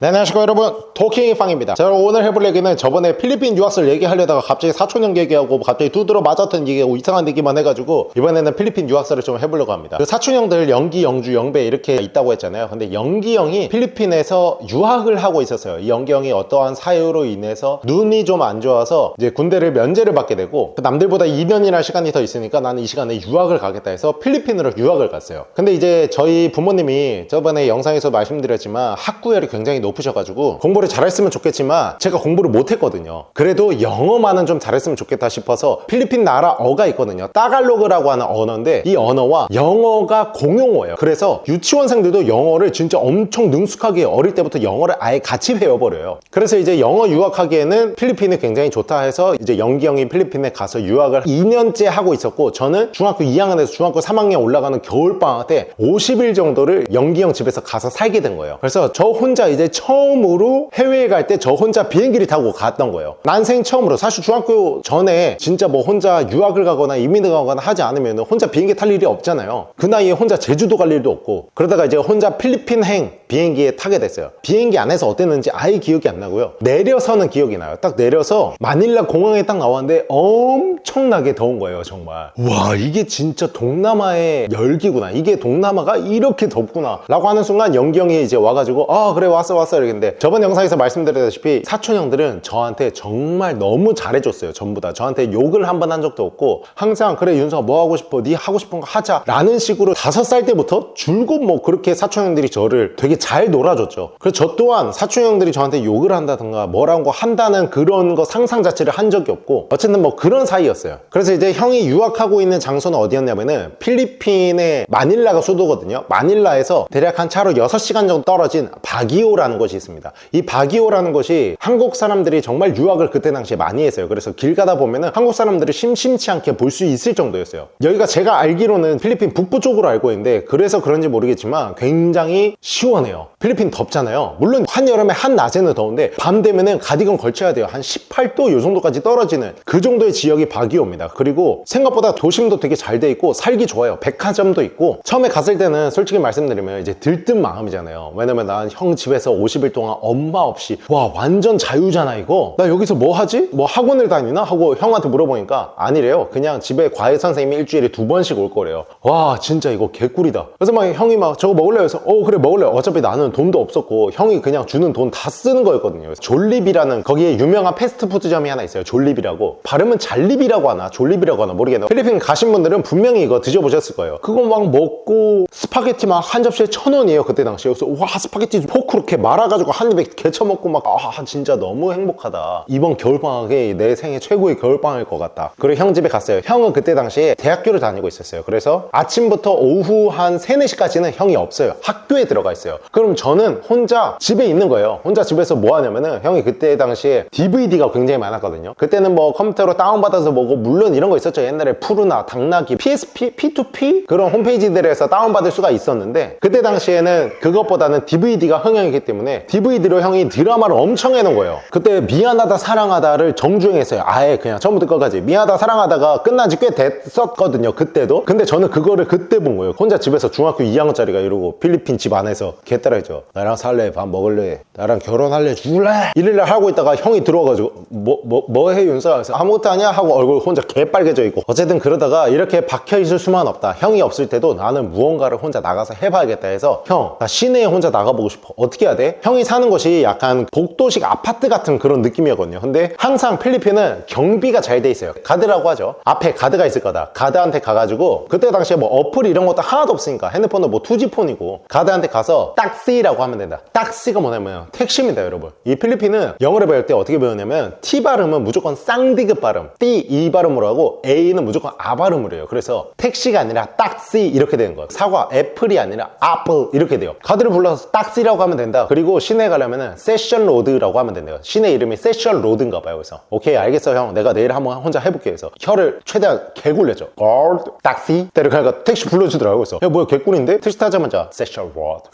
네, 안녕하십니까 여러분, 토킹이빵입니다. 자, 오늘 해볼 얘기는 저번에 필리핀 유학설 얘기하려다가 갑자기 사촌형 얘기하고 갑자기 두드러 맞았던 얘기하고 이상한 얘기만 해가지고 이번에는 필리핀 유학설을 좀 해보려고 합니다. 그 사촌형들 영기, 영주, 영배 이렇게 있다고 했잖아요. 근데 영기 형이 필리핀에서 유학을 하고 있었어요. 이 영기 형이 어떠한 사유로 인해서 눈이 좀 안 좋아서 이제 군대를 면제를 받게 되고 남들보다 2년이나 시간이 더 있으니까 나는 이 시간에 유학을 가겠다 해서 필리핀으로 유학을 갔어요. 근데 이제 저희 부모님이 저번에 영상에서 말씀드렸지만 학구열이 굉장히 높으셔가지고 공부를 잘했으면 좋겠지만 제가 공부를 못했거든요. 그래도 영어만은 좀 잘했으면 좋겠다 싶어서 필리핀 나라 어가 있거든요. 따갈로그라고 하는 언어인데 이 언어와 영어가 공용어예요. 그래서 유치원생들도 영어를 진짜 엄청 능숙하게 어릴 때부터 영어를 아예 같이 배워버려요. 그래서 이제 영어 유학하기에는 필리핀이 굉장히 좋다 해서 이제 영기 형이 필리핀에 가서 유학을 2년째 하고 있었고 저는 중학교 2학년에서 중학교 3학년 올라가는 겨울방학 때 50일 정도를 영기 형 집에서 가서 살게 된 거예요. 그래서 저 혼자 이제 처음으로 해외에 갈 때 저 혼자 비행기를 타고 갔던 거예요. 난생 처음으로. 사실 중학교 전에 진짜 뭐 혼자 유학을 가거나 이민을 가거나 하지 않으면 혼자 비행기 탈 일이 없잖아요. 그 나이에 혼자 제주도 갈 일도 없고 그러다가 이제 혼자 필리핀행 비행기에 타게 됐어요. 비행기 안에서 어땠는지 아예 기억이 안 나고요. 내려서는 기억이 나요. 딱 내려서 마닐라 공항에 딱 나왔는데 엄청나게 더운 거예요. 정말 와, 이게 진짜 동남아의 열기구나, 이게 동남아가 이렇게 덥구나 라고 하는 순간 영기 형이 이제 와가지고 아 그래 왔어 이랬는데 저번 영상에서 말씀드렸다시피 사촌 형들은 저한테 정말 너무 잘해줬어요. 전부 다 저한테 욕을 한 번 한 적도 없고 항상 그래 윤서가 뭐 하고 싶어, 네 하고 싶은 거 하자 라는 식으로 5살 때부터 줄곧 뭐 그렇게 사촌 형들이 저를 되게 잘 놀아줬죠. 그래서 저 또한 사촌 형들이 저한테 욕을 한다든가 뭐라고 한다는 그런 거 상상 자체를 한 적이 없고 어쨌든 뭐 그런 사이였어요. 그래서 이제 형이 유학하고 있는 장소는 어디였냐면은 필리핀의 마닐라가 수도거든요. 마닐라에서 대략 한 차로 6시간 정도 떨어진 바기오라는 곳이 있습니다. 이 바기오라는 곳이 한국 사람들이 정말 유학을 그때 당시에 많이 했어요. 그래서 길 가다 보면은 한국 사람들이 심심치 않게 볼 수 있을 정도였어요. 여기가 제가 알기로는 필리핀 북부 쪽으로 알고 있는데 그래서 그런지 모르겠지만 굉장히 시원해요. 필리핀 덥잖아요. 물론 한여름에 한낮에는 더운데 밤 되면은 가디건 걸쳐야 돼요. 한 18도 요 정도까지 떨어지는 그 정도의 지역이 바기오입니다. 그리고 생각보다 도심도 되게 잘 돼 있고 살기 좋아요. 백화점도 있고 처음에 갔을 때는 솔직히 말씀드리면 이제 들뜬 마음이잖아요. 왜냐면 난 형 집에서 50일 동안 엄마 없이 와 완전 자유잖아 이거. 나 여기서 뭐 하지? 뭐 학원을 다니나? 하고 형한테 물어보니까 아니래요. 그냥 집에 과외 선생님이 일주일에 2번씩 올 거래요. 와 진짜 이거 개꿀이다. 그래서 막 형이 막 저거 먹을래? 해서 그래 먹을래. 어차피 나는 돈도 없었고 형이 그냥 주는 돈 다 쓰는 거였거든요. 졸립이라는 거기에 유명한 패스트푸드점이 하나 있어요. 졸립이라고. 발음은 잘립이라고 하나 졸립이라고 하나 모르겠네요. 필리핀 가신 분들은 분명히 이거 드셔보셨을 거예요. 그거 막 먹고 스파게티 막 한 접시에 1,000원이에요 그때 당시에. 그래서 와 스파게티 포크로 이렇게 말아가지고 한 입에 개쳐먹고 막 진짜 너무 행복하다. 이번 겨울방학이 내 생애 최고의 겨울방학일 것 같다. 그리고 형 집에 갔어요. 형은 그때 당시에 대학교를 다니고 있었어요. 그래서 아침부터 오후 한 3, 4시까지는 형이 없어요. 학교에 들어가 있어요. 그럼 저는 혼자 집에 있는 거예요. 혼자 집에서 뭐 하냐면은 형이 그때 당시에 DVD가 굉장히 많았거든요. 그때는 뭐 컴퓨터로 다운받아서 보고 물론 이런 거 있었죠. 옛날에 푸르나 당나귀 PSP, P2P 그런 홈페이지들에서 다운받을 수가 있었는데 그때 당시에는 그것보다는 DVD가 흥행이기 때문에 DVD로 형이 드라마를 엄청 해놓은 거예요. 그때 미안하다 사랑하다를 정주행했어요. 아예 그냥 처음부터 끝까지 미안하다 사랑하다가 끝난 지 꽤 됐었거든요 그때도. 근데 저는 그거를 그때 본 거예요. 혼자 집에서 중학교 2학년짜리가 이러고 필리핀 집 안에서 개따라했죠. 나랑 살래? 밥 먹을래? 나랑 결혼할래? 죽을래? 이럴래 하고 있다가 형이 들어와가지고 뭐 해 윤서? 그래서 아무것도 아니야 하고 얼굴 혼자 개빨개져 있고 어쨌든 그러다가 이렇게 박혀있을 수만 없다. 형이 없을 때도 나는 무언가를 혼자 나가서 해봐야겠다 해서 형 나 시내에 혼자 나가보고 싶어. 어떻게 해야 돼? 형이 사는 곳이 약간 복도식 아파트 같은 그런 느낌이었거든요. 근데 항상 필리핀은 경비가 잘 돼 있어요. 가드라고 하죠. 앞에 가드가 있을 거다. 가드한테 가가지고 그때 당시에 뭐 어플 이런 것도 하나도 없으니까 핸드폰은 뭐 투지폰이고 가드한테 가서 딱시라고 하면 된다. 딱시가 뭐냐면 택시입니다 여러분. 이 필리핀은 영어를 배울 때 어떻게 배우냐면 T 발음은 무조건 쌍디귿 발음, T 이 발음으로 하고 A는 무조건 아 발음으로 해요. 그래서 택시가 아니라 딱시 이렇게 되는 거예요. 사과 애플이 아니라 아플 이렇게 돼요. 가드를 불러서 딱시라고 하면 된다. 그리고 시내 가려면은 세션 로드라고 하면 된대요. 시내 이름이 세션 로드인가 봐요. 그래서 오케이 알겠어 형 내가 내일 한번 혼자 해볼게 해서 혀를 최대한 개굴렸죠. 딱시 이렇게 하니까 택시 불러주더라고요. 그래서 야 뭐야 개꿀인데? 택시 타자마자 세션 로드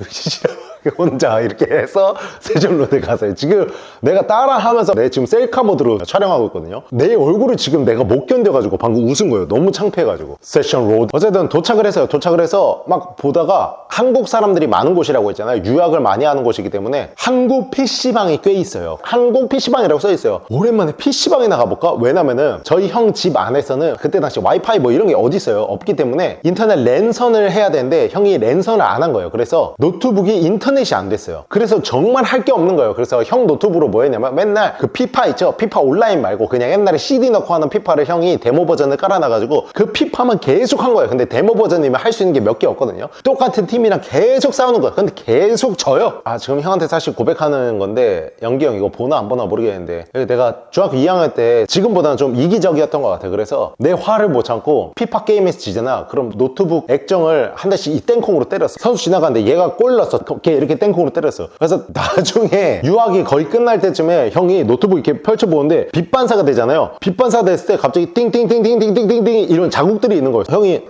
혼자 이렇게 해서 세션 로드에 가서 지금 내가 따라하면서 내 지금 셀카 모드로 촬영하고 있거든요. 내 얼굴을 지금 내가 못 견뎌가지고 방금 웃은 거예요. 너무 창피해가지고. 세션 로드. 어쨌든 도착을 했어요. 도착을 해서 막 보다가 한국 사람들이 많은 곳이라고 했잖아요. 유학을 많이 하는 곳이기 때문에 때문에 한국 PC방이 꽤 있어요. 한국 PC방이라고 써 있어요. 오랜만에 PC방이나 가볼까? 왜냐면은 저희 형 집 안에서는 그때 당시 와이파이 뭐 이런 게 어디 있어요? 없기 때문에 인터넷 랜선을 해야 되는데 형이 랜선을 안 한 거예요. 그래서 노트북이 인터넷이 안 됐어요. 그래서 정말 할 게 없는 거예요. 그래서 형 노트북으로 뭐 했냐면 맨날 그 피파 있죠? 피파 온라인 말고 그냥 옛날에 CD 넣고 하는 피파를 형이 데모 버전을 깔아놔가지고 그 피파만 계속 한 거예요. 근데 데모 버전이면 할 수 있는 게 몇 개 없거든요. 똑같은 팀이랑 계속 싸우는 거예요. 근데 계속 져요. 아, 지금 형한테 사실 고백하는 건데 연기 형 이거 보나 안 보나 모르겠는데 내가 중학교 2학년 때 지금보다는 좀 이기적이었던 것 같아. 그래서 내 화를 못 참고 피파 게임에서 지잖아. 그럼 노트북 액정을 한 대씩 이 땡콩으로 때렸어. 선수 지나가는데 얘가 골 넣었어. 걔 이렇게 땡콩으로 때렸어. 그래서 나중에 유학이 거의 끝날 때쯤에 형이 노트북 이렇게 펼쳐보는데 빛반사가 되잖아요. 빛반사 됐을 때 갑자기 띵띵띵띵띵띵띵띵 이런 자국들이 있는 거예요. 형이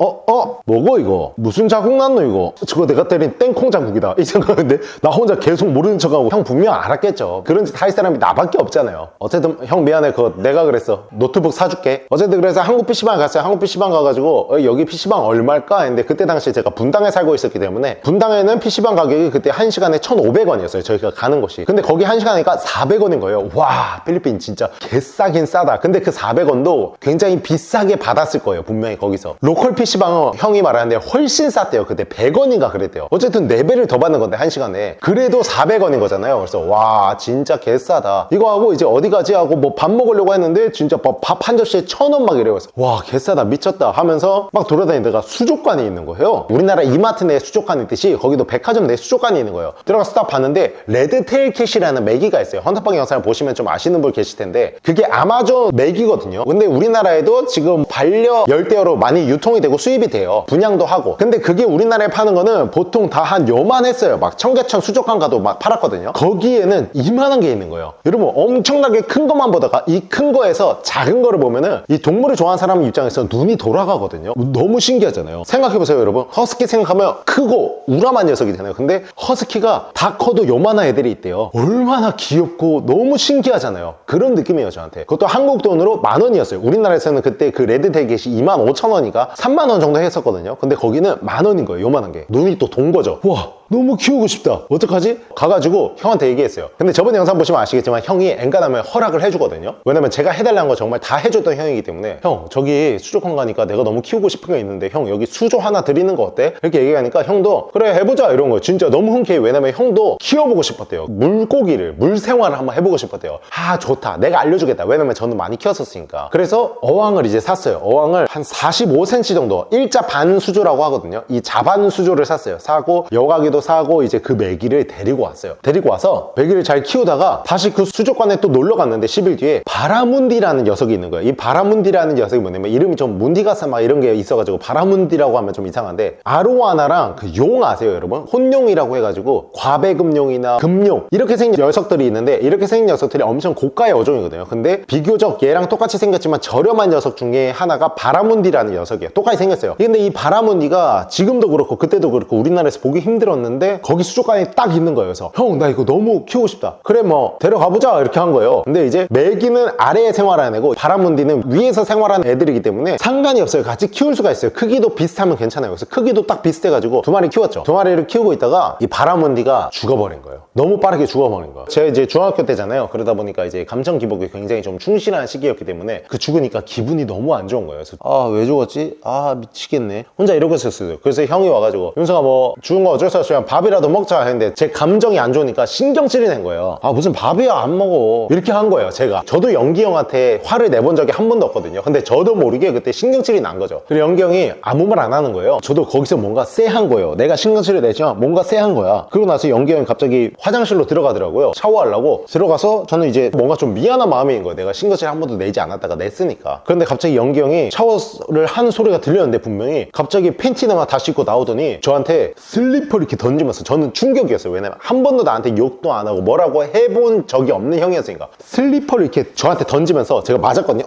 뭐고 이거? 무슨 자국 났노 이거? 저거 내가 때린 땡콩 자국이다 이 생각인데 나 혼자 계속 모르는 척하고 형 분명 알았겠죠. 그런 짓 할 사람이 나밖에 없잖아요. 어쨌든 형 미안해. 그거 내가 그랬어. 노트북 사줄게. 어쨌든 그래서 한국 PC방 갔어요. 한국 PC방 가가지고 여기 PC방 얼마일까 했는데 그때 당시에 제가 분당에 살고 있었기 때문에 분당에는 PC방 가격이 그때 1시간에 1,500원이었어요. 저희가 가는 곳이. 근데 거기 1시간이니까 400원인 거예요. 와, 필리핀 진짜 개싸긴 싸다. 근데 그 400원도 굉장히 비싸게 받았을 거예요. 분명히 거기서. 로컬 PC방은 형이 말하는데 훨씬 쌌대요. 그때 100원인가 그랬대요. 어쨌든 4배를 더 받는 건데 1시간에. 그래도 400원인 거잖아요. 그래서 와, 진짜 개싸다. 이거 하고 이제 어디 가지 하고 뭐 밥 먹으려고 했는데 진짜 밥 한 접시에 1,000원 막 이래요. 와, 개싸다 미쳤다 하면서 막 돌아다니다가 수족관이 있는 거예요. 우리나라 이마트 내에 수족관이 있듯이 거기도 백화점 내에 수족관이 있는 거예요. 들어가서 딱 봤는데 레드테일 캣이라는 메기가 있어요. 헌터빵 영상을 보시면 좀 아시는 분 계실 텐데 그게 아마존 메기거든요. 근데 우리나라에도 지금 반려 열대어로 많이 유통이 되고 수입이 돼요. 분양도 하고. 근데 그게 우리나라에 파는 거는 보통 다 한 요만했어요. 막 청계천 수족관 가도 막 팔았거든요. 거기에는 이만한 게 있는 거예요. 여러분 엄청나게 큰 것만 보다가 이 큰 거에서 작은 거를 보면은 이 동물을 좋아하는 사람 입장에서 눈이 돌아가거든요. 너무 신기하잖아요. 생각해보세요 여러분. 허스키 생각하면 크고 우람한 녀석이잖아요. 근데 허스키가 다 커도 요만한 애들이 있대요. 얼마나 귀엽고 너무 신기하잖아요. 그런 느낌이에요 저한테. 그것도 한국 돈으로 10,000원이었어요. 우리나라에서는 그때 그 레드테일이 25,000원이니까 30,000원 정도 했었거든요. 근데 거기는 10,000원인 거예요. 요만한 게. 눈이 또 돈 거죠. 와, 너무 키우고 싶다. 어떡하지? 가가지고 형한테 얘기했어요. 근데 저번 영상 보시면 아시겠지만 형이 엔간하면 허락을 해주거든요. 왜냐면 제가 해달라는 거 정말 다 해줬던 형이기 때문에 형 저기 수족관 가니까 내가 너무 키우고 싶은 게 있는데 형 여기 수조 하나 드리는 거 어때? 이렇게 얘기하니까 형도 그래 해보자 이런 거 진짜 너무 흔쾌히. 왜냐면 형도 키워보고 싶었대요. 물고기를 물생활을 한번 해보고 싶었대요. 아 좋다 내가 알려주겠다. 왜냐면 저는 많이 키웠었으니까. 그래서 어항을 이제 샀어요. 어항을 한 45cm 정도 일자 반 수조라고 하거든요. 이 자반 수조를 샀어요. 사고 여과기도 사고 이제 그 메기를 데리고 왔어요. 데리고 와서 메기를 잘 키우다가 다시 그 수족관에 또 놀러 갔는데 10일 뒤에 바라문디라는 녀석이 있는 거예요. 이 바라문디라는 녀석이 뭐냐면 이름이 좀 문디가사 막 이런 게 있어가지고 바라문디라고 하면 좀 이상한데 아로와나랑 그 용 아세요 여러분? 혼용이라고 해가지고 과배금용이나 금용 이렇게 생긴 녀석들이 있는데 이렇게 생긴 녀석들이 엄청 고가의 어종이거든요. 근데 비교적 얘랑 똑같이 생겼지만 저렴한 녀석 중에 하나가 바라문디라는 녀석이에요. 똑같이 생겼어요. 근데 이 바라문디가 지금도 그렇고 그때도 그렇고 우리나라에서 보기 힘들었는데 거기 수족관에 딱 있는 거예요. 그래서 형 나 이거 너무 키우고 싶다. 그래 뭐 데려가보자 이렇게 한 거예요. 근데 이제 메기는 아래에 생활하는 애고 바라문디는 위에서 생활하는 애들이기 때문에 상관이 없어요. 같이 키울 수가 있어요. 크기도 비슷하면 괜찮아요. 그래서 크기도 딱 비슷해가지고 2마리 키웠죠. 2마리를 키우고 있다가 이 바라문디가 죽어버린 거예요. 너무 빠르게 죽어버린 거예요. 제가 이제 중학교 때잖아요. 그러다 보니까 이제 감정 기복이 굉장히 좀 충실한 시기였기 때문에 그 죽으니까 기분이 너무 안 좋은 거예요. 그래서 아 왜 죽었지? 아 미치겠네. 혼자 이러고 있었어요. 그래서 형이 와가지고 윤성아 뭐 죽은 거 어쩔 수 없으면 밥이라도 먹자 했는데 제 감정이 안 좋으니까 신경질이 낸 거예요. 아 무슨 밥이야 안 먹어 이렇게 한 거예요. 제가 저도 연기 형한테 화를 내본 적이 한 번도 없거든요. 근데 저도 모르게 그때 신경질이 난 거죠. 그리고 연기 형이 아무 말 안 하는 거예요. 저도 거기서 뭔가 쎄한 거예요. 내가 신경질을 내지만 뭔가 쎄한 거야. 그러고 나서 연기 형이 갑자기 화장실로 들어가더라고요. 샤워하려고 들어가서 저는 이제 뭔가 좀 미안한 마음인 거예요. 내가 신경질 한 번도 내지 않았다가 냈으니까. 그런데 갑자기 연기 형이 샤워를 하는 소리가 들렸는데 분명히 갑자기 팬티나마 다 씻고 나오더니 저한테 슬리퍼를 이렇게 던지면서 저는 충격이었어요. 왜냐면 한 번도 나한테 욕도 안 하고 뭐라고 해본 적이 없는 형이었으니까 슬리퍼를 이렇게 저한테 던지면서 제가 맞았거든요.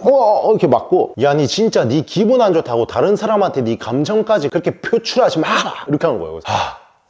이렇게 맞고 야 니 진짜 니 기분 안 좋다고 다른 사람한테 니 감정까지 그렇게 표출하지 마라 이렇게 한 거예요.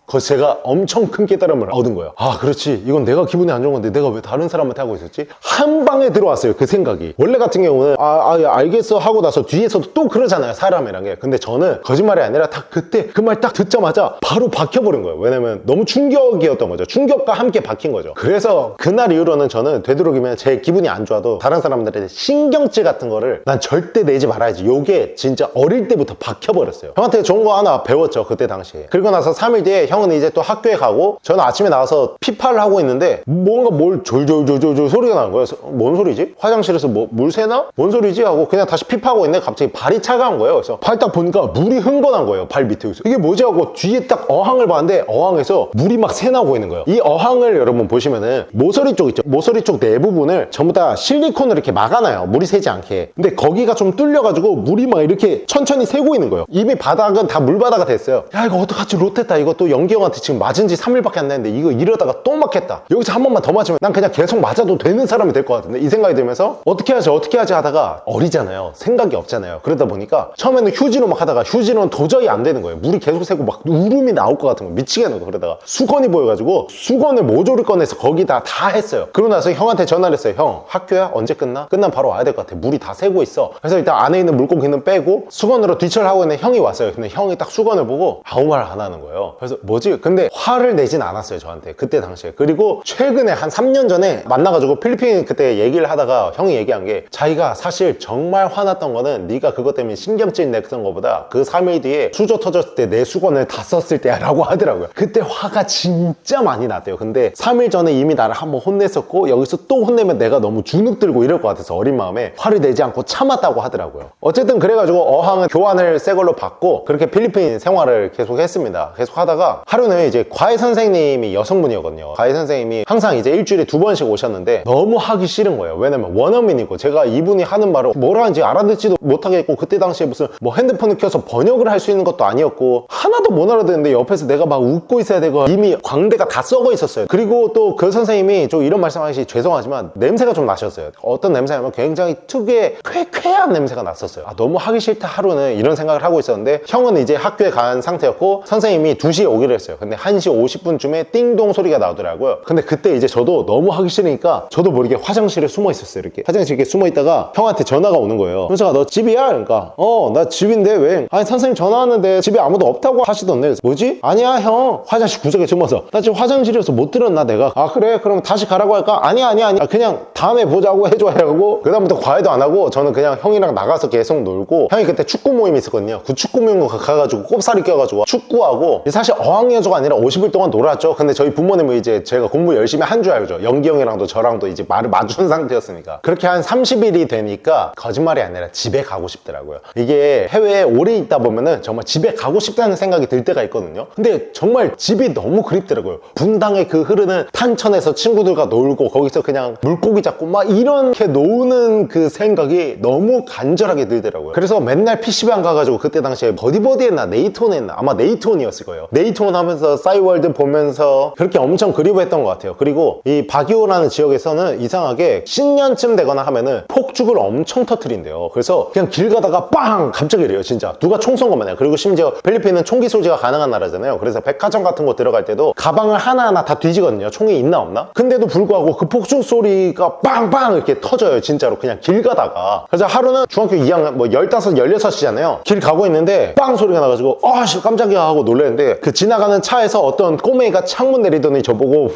그래서 제가 엄청 큰 깨달음을 얻은 거예요. 아 그렇지, 이건 내가 기분이 안 좋은 건데 내가 왜 다른 사람한테 하고 있었지? 한 방에 들어왔어요, 그 생각이. 원래 같은 경우는 알겠어 하고 나서 뒤에서도 또 그러잖아요, 사람이란 게. 근데 저는 거짓말이 아니라 딱 그때 그 말 딱 듣자마자 바로 박혀버린 거예요. 왜냐면 너무 충격이었던 거죠. 충격과 함께 박힌 거죠. 그래서 그날 이후로는 저는 되도록이면 제 기분이 안 좋아도 다른 사람들한테 신경질 같은 거를 난 절대 내지 말아야지, 요게 진짜 어릴 때부터 박혀버렸어요. 형한테 좋은 거 하나 배웠죠, 그때 당시에. 그리고 나서 3일 뒤에 형은 이제 또 학교에 가고, 저는 아침에 나와서 피파를 하고 있는데 뭔가 뭘 졸졸졸졸 소리가 나는 거예요. 뭔 소리지? 화장실에서 뭐 물 새나? 뭔 소리지? 하고 그냥 다시 피파하고 있는데 갑자기 발이 차가운 거예요. 그래서 발 딱 보니까 물이 흥건한 거예요, 발 밑에. 이게 뭐지? 하고 뒤에 딱 어항을 봤는데 어항에서 물이 막 새나오고 있는 거예요. 이 어항을 여러분 보시면은 모서리 쪽 있죠? 모서리 쪽 내 부분을 전부 다 실리콘으로 이렇게 막아놔요, 물이 새지 않게. 근데 거기가 좀 뚫려가지고 물이 막 이렇게 천천히 새고 있는 거예요. 이미 바닥은 다 물바다가 됐어요. 야 이거 어떡하지, 롯했다. 이거 또 연기 형한테 지금 맞은 지 3일밖에 안 됐는데 이거 이러다가 또 맞겠다. 여기서 한 번만 더 맞으면 난 그냥 계속 맞아도 되는 사람이 될 것 같은데, 이 생각이 들면서 어떻게 하지 하다가, 어리잖아요, 생각이 없잖아요. 그러다 보니까 처음에는 휴지로 막 하다가 휴지로는 도저히 안 되는 거예요. 물이 계속 새고 막 울음이 나올 것 같은 거, 미치겠는 거. 그러다가 수건이 보여가지고 수건을 모조리 꺼내서 거기다 다 했어요. 그러고 나서 형한테 전화를 했어요. 형 학교야? 언제 끝나? 끝나면 바로 와야 될 것 같아. 물이 다 새고 있어. 그래서 일단 안에 있는 물고기는 빼고 수건으로 뒤처리하고 있는 형이 왔어요. 근데 형이 딱 수건을 보고 아무 말 안 하는 거예요. 그래서 뭐지? 근데 화를 내진 않았어요, 저한테 그때 당시에. 그리고 최근에 한 3년 전에 만나가지고 필리핀 그때 얘기를 하다가 형이 얘기한 게, 자기가 사실 정말 화났던 거는 네가 그것 때문에 신경질 냈던 거보다 그 3일 뒤에 수저 터졌을 때 내 수건을 다 썼을 때야 라고 하더라고요. 그때 화가 진짜 많이 났대요. 근데 3일 전에 이미 나를 한번 혼냈었고 여기서 또 혼내면 내가 너무 주눅들고 이럴 것 같아서 어린 마음에 화를 내지 않고 참았다고 하더라고요. 어쨌든 그래가지고 어항은 교환을 새 걸로 받고 그렇게 필리핀 생활을 계속 했습니다. 계속 하다가 하루는 이제 과외 선생님이 여성분이었거든요. 과외 선생님이 항상 이제 일주일에 2번씩 오셨는데 너무 하기 싫은 거예요. 왜냐면 원어민이고 제가 이분이 하는 말을 뭐라 하는지 알아듣지도 못하겠고, 그때 당시에 무슨 뭐 핸드폰을 켜서 번역을 할 수 있는 것도 아니었고 하나도 못 알아듣는데 옆에서 내가 막 웃고 있어야 되고 이미 광대가 다 썩어 있었어요. 그리고 또 그 선생님이 좀 이런 말씀하시 죄송하지만 냄새가 좀 나셨어요. 어떤 냄새냐면 굉장히 특유의 쾌쾌한 냄새가 났었어요. 너무 하기 싫다 하루는, 이런 생각을 하고 있었는데 형은 이제 학교에 간 상태였고 선생님이 2시에 오기로 했어요. 근데 1시 50분쯤에 띵동 소리가 나오더라고요. 근데 그때 이제 저도 너무 하기 싫으니까 저도 모르게 화장실에 숨어 있었어요. 이렇게 화장실에 이렇게 숨어 있다가 형한테 전화가 오는 거예요. 현석아 너 집이야? 그러니까 나 집인데 왜? 아니 선생님 전화 왔는데 집에 아무도 없다고 하시던데. 뭐지? 아니야 형, 화장실 구석에 숨어서. 나 지금 화장실에서 못 들었나 내가. 아 그래? 그럼 다시 가라고 할까? 아니 그냥 다음에 보자고 해줘 하고 그 다음부터 과외도 안 하고 저는 그냥 형이랑 나가서 계속 놀고, 형이 그때 축구 모임이 있었거든요. 그 축구 모임 가가지고 꼽사리 껴가지고 축구하고, 사실 어학연수가 아니라 50일 동안 놀았죠. 근데 저희 부모님은 이제 제가 공부 열심히 한 줄 알죠. 연기 형이랑도 저랑도 이제 말을 맞춘 상태였으니까. 그렇게 한 30일이 되니까 거짓말이 아니라 집에 가고 싶더라고요. 이게 해외에 오래 있다 보면은 정말 집에 가고 싶다는 생각이 들 때가 있거든요. 근데 정말 집이 너무 그립더라고요. 분당의 그 흐르는 탄천에서 친구들과 놀고 거기서 그냥 물고기 잡고 막 이렇게 노는 그 생각이 너무 간절하게 들더라고요. 그래서 맨날 PC방 가가지고 그때 당시에 버디버디 했나 네이톤 했나, 아마 네이톤이었을 거예요. 네이톤 하면서 싸이월드 보면서 그렇게 엄청 그리워했던 것 같아요. 그리고 이 바기오라는 지역에서는 이상하게 신년쯤 되거나 하면은 폭죽을 엄청 터뜨린대요. 그래서 그냥 길 가다가 빵 갑자기 이래요. 진짜 누가 총 쏜 거 마냥. 그리고 심지어 필리핀은 총기 소지가 가능한 나라잖아요. 그래서 백화점 같은 곳 들어갈 때도 가방을 하나하나 다 뒤지거든요. 총이 있나 없나? 근데도 불구하고 그 폭죽 소리가 빵빵 이렇게 터져요. 진짜로 그냥 길 가다가. 그래서 하루는 중학교 2학년 뭐 15, 16이잖아요. 길 가고 있는데 빵 소리가 나가지고 아씨 깜짝이야 하고 놀랐는데, 그 지나가는 차에서 어떤 꼬맹이가 창문 내리더니 저보고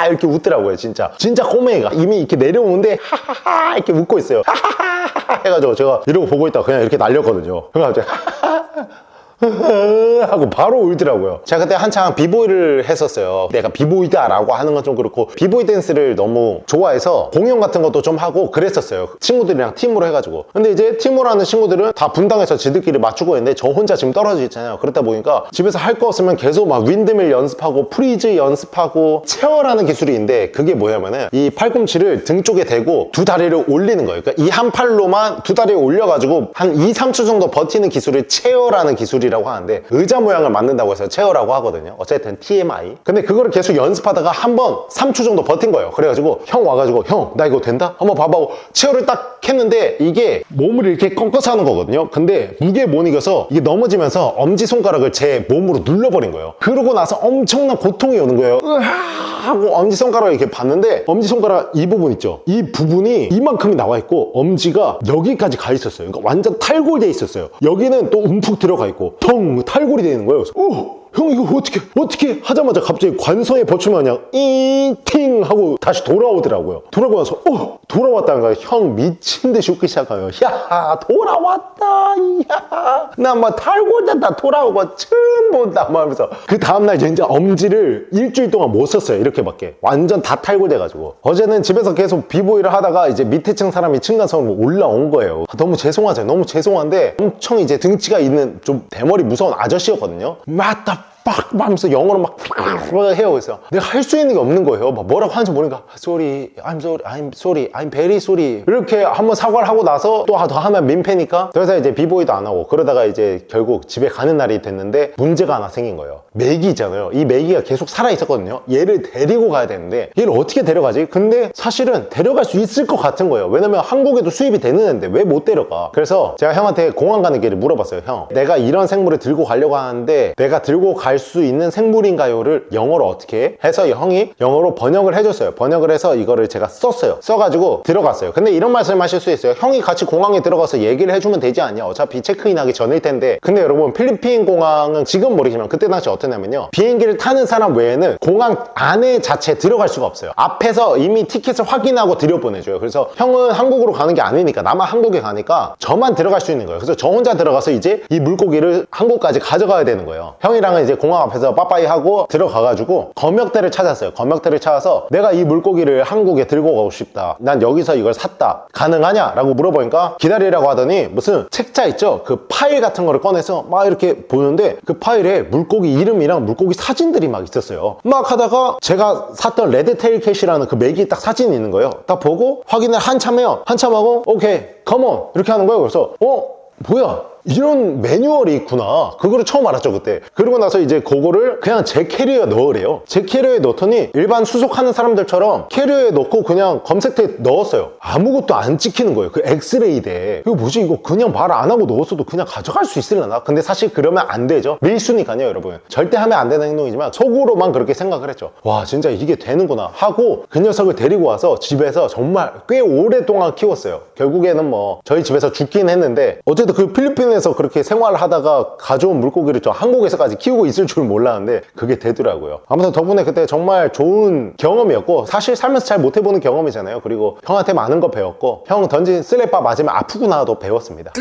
이렇게 웃더라고요. 진짜 꼬맹이가 이미 이렇게 내려오는데 하하하 이렇게 웃고 있어요. 하하하 해가지고 제가 이러고 보고 있다가 그냥 이렇게 날렸거든요. 그래가지고 하고 바로 울더라고요. 제가 그때 한창 비보이를 했었어요. 내가 비보이다라고 하는 건 좀 그렇고 비보이 댄스를 너무 좋아해서 공연 같은 것도 좀 하고 그랬었어요. 친구들이랑 팀으로 해가지고. 근데 이제 팀으로 하는 친구들은 다 분당에서 지들끼리 맞추고 있는데 저 혼자 지금 떨어져 있잖아요. 그러다 보니까 집에서 할 거 없으면 계속 막 윈드밀 연습하고 프리즈 연습하고 체어라는 기술이 있는데, 그게 뭐냐면은 이 팔꿈치를 등 쪽에 대고 두 다리를 올리는 거예요. 그러니까 이 한 팔로만 두 다리를 올려가지고 한 2, 3초 정도 버티는 기술을 체어라는 기술이라고 체어이라고 하는데 의자 모양을 만든다고 해서 체어라고 하거든요. 어쨌든 TMI. 근데 그거를 계속 연습하다가 한 번 3초 정도 버틴 거예요. 그래가지고 형 와가지고 형 나 이거 된다? 한번 봐봐. 체어를 딱 했는데 이게 몸을 이렇게 꺾어서 하는 거거든요. 근데 무게에 못 이겨서 이게 넘어지면서 엄지손가락을 제 몸으로 눌러버린 거예요. 그러고 나서 엄청난 고통이 오는 거예요. 하고 엄지손가락을 이렇게 봤는데 엄지손가락 이 부분 있죠? 이 부분이 이만큼이 나와 있고 엄지가 여기까지 가 있었어요. 그러니까 완전 탈골돼 있었어요. 여기는 또 움푹 들어가 있고 텅 탈골이 되어 있는 거예요. 그래서 형 이거 어떻게 하자마자 갑자기 관성에 버추면 그냥 잉팅 하고 다시 돌아오더라고요. 돌아오고 나서 돌아왔다는 거야. 형 미친 듯이 웃기 시작해요. 야 돌아왔다. 야 나 막 탈골됐다 돌아오고 처음 본다 하면서 그 다음날 진짜 엄지를 일주일 동안 못 썼어요. 이렇게밖에 완전 다 탈골돼가지고 어제는 집에서 계속 비보이를 하다가 이제 밑에 층 사람이 층간소음으로 올라온 거예요. 너무 죄송하죠. 너무 죄송한데 엄청 이제 등치가 있는 좀 대머리 무서운 아저씨였거든요. 맞다 빡 하면서 영어로 막 해요. 그래서 내가 할 수 있는 게 없는 거예요. 막 뭐라고 하는지 모르니까 sorry, I'm very sorry 이렇게 한번 사과를 하고 나서 또 더 하면 민폐니까 그래서 이제 비보이도 안 하고 그러다가 이제 결국 집에 가는 날이 됐는데 문제가 하나 생긴 거예요. 메기잖아요. 이 메기가 계속 살아 있었거든요. 얘를 데리고 가야 되는데 얘를 어떻게 데려가지? 근데 사실은 데려갈 수 있을 것 같은 거예요. 왜냐면 한국에도 수입이 되는 애인데 왜 못 데려가? 그래서 제가 형한테 공항 가는 길에 물어봤어요. 형 내가 이런 생물을 들고 가려고 하는데 내가 들고 갈 수 있는 생물인가요를 영어로 어떻게 해서 형이 영어로 번역을 해줬어요. 번역을 해서 이거를 제가 썼어요. 써가지고 들어갔어요. 근데 이런 말씀 하실 수 있어요. 형이 같이 공항에 들어가서 얘기를 해주면 되지 않냐? 어차피 체크인 하기 전일 텐데. 근데 여러분 필리핀 공항은 지금 모르지만 그때 당시 어땠냐면요, 비행기를 타는 사람 외에는 공항 안에 자체에 들어갈 수가 없어요. 앞에서 이미 티켓을 확인하고 들여보내줘요. 그래서 형은 한국으로 가는 게 아니니까, 나만 한국에 가니까 저만 들어갈 수 있는 거예요. 그래서 저 혼자 들어가서 이제 이 물고기를 한국까지 가져가야 되는 거예요. 형이랑은 이제 공항 앞에서 빠빠이 하고 들어가가지고 검역대를 찾았어요. 검역대를 찾아서 내가 이 물고기를 한국에 들고 가고 싶다, 난 여기서 이걸 샀다, 가능하냐? 라고 물어보니까 기다리라고 하더니 무슨 책자 있죠? 그 파일 같은 거를 꺼내서 막 이렇게 보는데 그 파일에 물고기 이름이랑 물고기 사진들이 막 있었어요. 막 하다가 제가 샀던 레드테일 캣이라는 그 맥이 딱 사진이 있는 거예요. 딱 보고 확인을 한참 해요. 한참 하고 오케이 컴온 이렇게 하는 거예요. 그래서 뭐야, 이런 매뉴얼이 있구나. 그거를 처음 알았죠 그때. 그러고 나서 이제 그거를 그냥 제 캐리어에 넣으래요. 제 캐리어에 넣더니 일반 수속하는 사람들처럼 캐리어에 넣고 그냥 검색대에 넣었어요. 아무것도 안 찍히는 거예요. 그 엑스레이대. 이거 뭐지, 이거 그냥 말 안 하고 넣었어도 그냥 가져갈 수 있으려나? 근데 사실 그러면 안 되죠. 밀수니까요 여러분. 절대 하면 안 되는 행동이지만 속으로만 그렇게 생각을 했죠. 와 진짜 이게 되는구나 하고 그 녀석을 데리고 와서 집에서 정말 꽤 오랫동안 키웠어요. 결국에는 뭐 저희 집에서 죽긴 했는데, 어쨌든 그 필리핀에서 그렇게 생활을 하다가 가져온 물고기를 저 한국에서까지 키우고 있을 줄 몰랐는데 그게 되더라고요. 아무튼 덕분에 그때 정말 좋은 경험이었고, 사실 살면서 잘 못해보는 경험이잖아요. 그리고 형한테 많은 거 배웠고, 형 던진 쓰레빠 맞으면 아프구나도 배웠습니다.